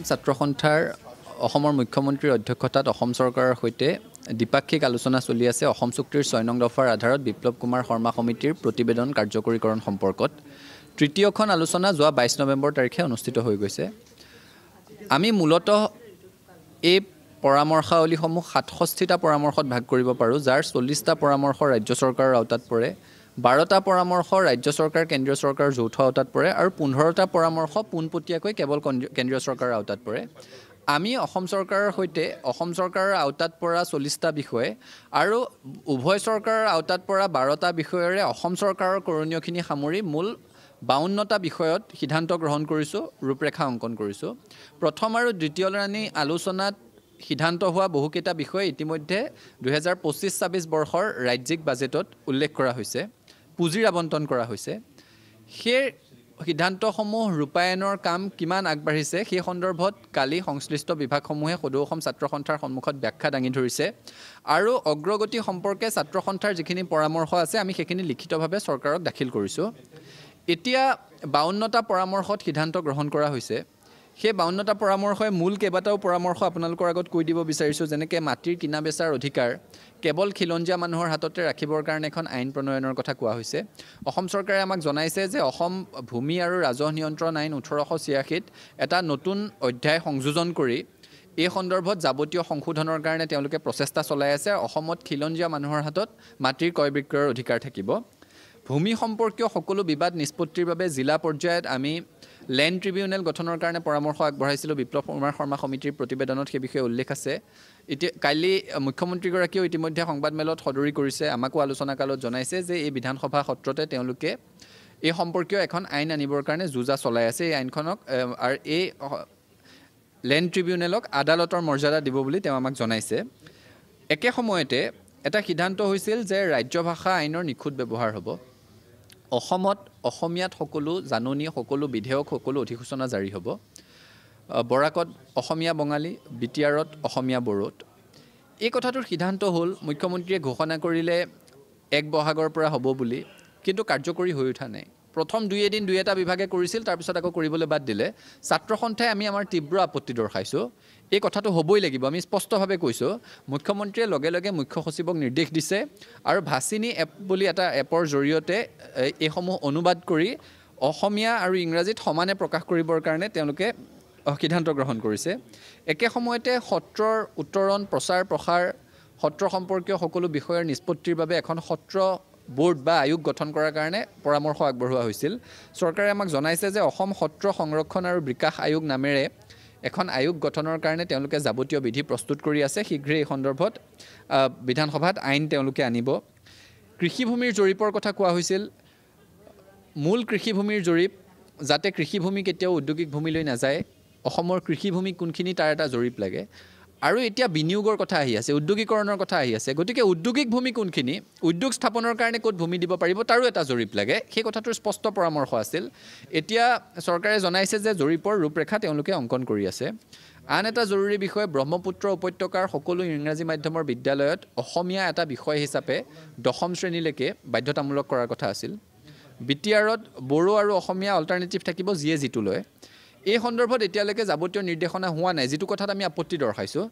ছাত্ৰ সন্থাৰ অসমৰ মুখ্যমন্ত্ৰীৰ অধ্যক্ষতাত অসম চৰকাৰৰ সৈতে দ্বিপাক্ষিক আলোচনা চলি আছে অসম চুক্তিৰ ৬ নং দফাৰ আধাৰত বিপ্লৱ কুমাৰ শৰ্মা সমিতিৰ প্ৰতিবেদন কাৰ্যকৰীকৰণ সম্পৰ্কত তৃতীয়খন আলোচনা যোৱা ২২ নৱেম্বৰ তাৰিখে অনুষ্ঠিত হৈ গৈছে। আমি মূলতঃ এই পৰামৰ্শাৱলীসমূহ ৬৭টা পৰামৰ্শত ভাগ কৰিব পাৰোঁ, যাৰ ৪০টা পৰামৰ্শ ৰাজ্য চৰকাৰৰ আওতাত পৰে, ১২টা পৰামৰ্শ ৰাজ্য চৰকাৰ কেন্দ্ৰীয় চৰকাৰৰ যৌথ আওতাত পৰে আৰু ১৫টা পৰামৰ্শ পোনপটীয়াকৈ কেৱল কেন্দ্ৰীয় চৰকাৰৰ আওতাত পৰে। আমি অসম চৰকাৰৰ সৈতে অসম চৰকাৰৰ আওতাত পৰা ৪০টা বিষয় আৰু উভয় চৰকাৰৰ আওতাত পৰা ১২টা বিষয়ৰে অসম চৰকাৰৰ কৰণীয়খিনি সামৰি মূল ৫২টা বিষয়ত সিদ্ধান্ত গ্ৰহণ কৰিছোঁ, ৰূপৰেখা অংকন কৰিছোঁ। প্ৰথম আৰু দ্বিতীয়লানি আলোচনাত সিদ্ধান্ত হোৱা বহুকেইটা বিষয় ইতিমধ্যে ২০২৫-২৬ বৰ্ষৰ ৰাজ্যিক বাজেটত উল্লেখ কৰা হৈছে, পুঁজিৰ আবণ্টন কৰা হৈছে। সেই সিদ্ধান্তসমূহ ৰূপায়ণৰ কাম কিমান আগবাঢ়িছে সেই সন্দৰ্ভত কালি সংশ্লিষ্ট বিভাগসমূহে সদৌ অসম ছাত্ৰ সন্থাৰ সন্মুখত ব্যাখ্যা দাঙি ধৰিছে আৰু অগ্ৰগতি সম্পৰ্কে ছাত্ৰ সন্থাৰ যিখিনি পৰামৰ্শ আছে আমি সেইখিনি লিখিতভাৱে চৰকাৰক দাখিল কৰিছোঁ। এতিয়া ৫২টা পৰামৰ্শত সিদ্ধান্ত গ্ৰহণ কৰা হৈছে। সেই ৫২টা পৰামৰ্শই মূল কেইবাটাও পৰামৰ্শ আপোনালোকৰ আগত কৈ দিব বিচাৰিছোঁ, যেনেকৈ মাটিৰ কিনা বেচাৰ অধিকাৰ কেৱল খিলঞ্জীয়া মানুহৰ হাততে ৰাখিবৰ কাৰণে এখন আইন প্ৰণয়নৰ কথা কোৱা হৈছে। অসম চৰকাৰে আমাক জনাইছে যে অসম ভূমি আৰু ৰাজহ নিয়ন্ত্ৰণ আইন ১৮৮৬ত এটা নতুন অধ্যায় সংযোজন কৰি এই সন্দৰ্ভত যাৱতীয় সংশোধনৰ কাৰণে তেওঁলোকে প্ৰচেষ্টা চলাই আছে। অসমত খিলঞ্জীয়া মানুহৰ হাতত মাটিৰ ক্ৰয় বিক্ৰয়ৰ অধিকাৰ থাকিব। ভূমি সম্পৰ্কীয় সকলো বিবাদ নিষ্পত্তিৰ বাবে জিলা পৰ্যায়ত আমি লেণ্ড ট্ৰিবিউনেল গঠনৰ কাৰণে পৰামৰ্শ আগবঢ়াইছিলোঁ। বিপ্লৱ কুমাৰ শৰ্মা সমিতিৰ প্ৰতিবেদনত সেই বিষয়ে উল্লেখ আছে। এতিয়া কালি মুখ্যমন্ত্ৰীগৰাকীয়েও ইতিমধ্যে সংবাদমেলত সদৰি কৰিছে, আমাকো আলোচনা কালত জনাইছে যে এই বিধানসভা সত্ৰতে তেওঁলোকে এই সম্পৰ্কীয় এখন আইন আনিবৰ কাৰণে যোজা চলাই আছে। এই আইনখনক আৰু এই লেণ্ড ট্ৰিবিউনেলক আদালতৰ মৰ্যাদা দিব বুলি তেওঁ আমাক জনাইছে। একে সময়তে এটা সিদ্ধান্ত হৈছিল যে ৰাজ্য ভাষা আইনৰ নিখুঁত ব্যৱহাৰ হ'ব। অসমত অসমীয়াত সকলো জাননী, সকলো বিধেয়ক, সকলো অধিসূচনা জাৰি হ'ব। বৰাকত অসমীয়া বঙালী, বিটিআৰত অসমীয়া বড়োত। এই কথাটোৰ সিদ্ধান্ত হ'ল মুখ্যমন্ত্ৰীয়ে ঘোষণা কৰিলে ১ বহাগৰ পৰা হ'ব বুলি, কিন্তু কাৰ্যকৰী হৈ উঠা নাই। প্ৰথম দুই এটা বিভাগে কৰিছিল, তাৰপিছত আকৌ কৰিবলৈ বাদ দিলে। ছাত্ৰ সন্থাই আমি আমাৰ তীব্ৰ আপত্তি দৰ্শাইছোঁ। এই কথাটো হ'বই লাগিব, আমি স্পষ্টভাৱে কৈছোঁ। মুখ্যমন্ত্ৰীয়ে লগে লগে মুখ্য সচিবক নিৰ্দেশ দিছে আৰু ভাচিনী এপ বুলি এটা এপৰ জৰিয়তে এইসমূহ অনুবাদ কৰি অসমীয়া আৰু ইংৰাজীত সমানে প্ৰকাশ কৰিবৰ কাৰণে তেওঁলোকে সিদ্ধান্ত গ্ৰহণ কৰিছে। একে সময়তে সত্ৰৰ উত্তৰণ, প্ৰচাৰ প্ৰসাৰ, সত্ৰ সম্পৰ্কীয় সকলো বিষয়ৰ নিষ্পত্তিৰ বাবে এখন সত্ৰ বোৰ্ড বা আয়োগ গঠন কৰাৰ কাৰণে পৰামৰ্শ আগবঢ়োৱা হৈছিল। চৰকাৰে আমাক জনাইছে যে অসম সত্ৰ সংৰক্ষণ আৰু বিকাশ আয়োগ নামেৰে এখন আয়োগ গঠনৰ কাৰণে তেওঁলোকে যাৱতীয় বিধি প্ৰস্তুত কৰি আছে। শীঘ্ৰে এই সন্দৰ্ভত বিধানসভাত আইন তেওঁলোকে আনিব। কৃষিভূমিৰ জৰীপৰ কথা কোৱা হৈছিল। মূল কৃষিভূমিৰ জৰীপ, যাতে কৃষিভূমি কেতিয়াও ঔদ্যোগিক ভূমিলৈ নাযায়, অসমৰ কৃষিভূমি কোনখিনি তাৰ এটা জৰীপ লাগে। আৰু এতিয়া বিনিয়োগৰ কথা আহি আছে, উদ্যোগীকৰণৰ কথা আহি আছে। গতিকে উদ্যোগিক ভূমি কোনখিনি, উদ্যোগ স্থাপনৰ কাৰণে ক'ত ভূমি দিব পাৰিব, তাৰো এটা জৰীপ লাগে। সেই কথাটোৰ স্পষ্ট পৰামৰ্শ আছিল। এতিয়া চৰকাৰে জনাইছে যে জৰীপৰ ৰূপৰেখা তেওঁলোকে অংকন কৰি আছে। আন এটা জৰুৰী বিষয়, ব্ৰহ্মপুত্ৰ উপত্যকাৰ সকলো ইংৰাজী মাধ্যমৰ বিদ্যালয়ত অসমীয়া এটা বিষয় হিচাপে ১০ম শ্ৰেণীলৈকে বাধ্যতামূলক কৰাৰ কথা আছিল। বিটিআৰত বড়ো আৰু অসমীয়া অল্টাৰনেটিভ থাকিব, যিয়ে যিটো লয়। এই সন্দৰ্ভত এতিয়ালৈকে যাৱতীয় নিৰ্দেশনা হোৱা নাই, যিটো কথাত আমি আপত্তি দৰ্শাইছোঁ।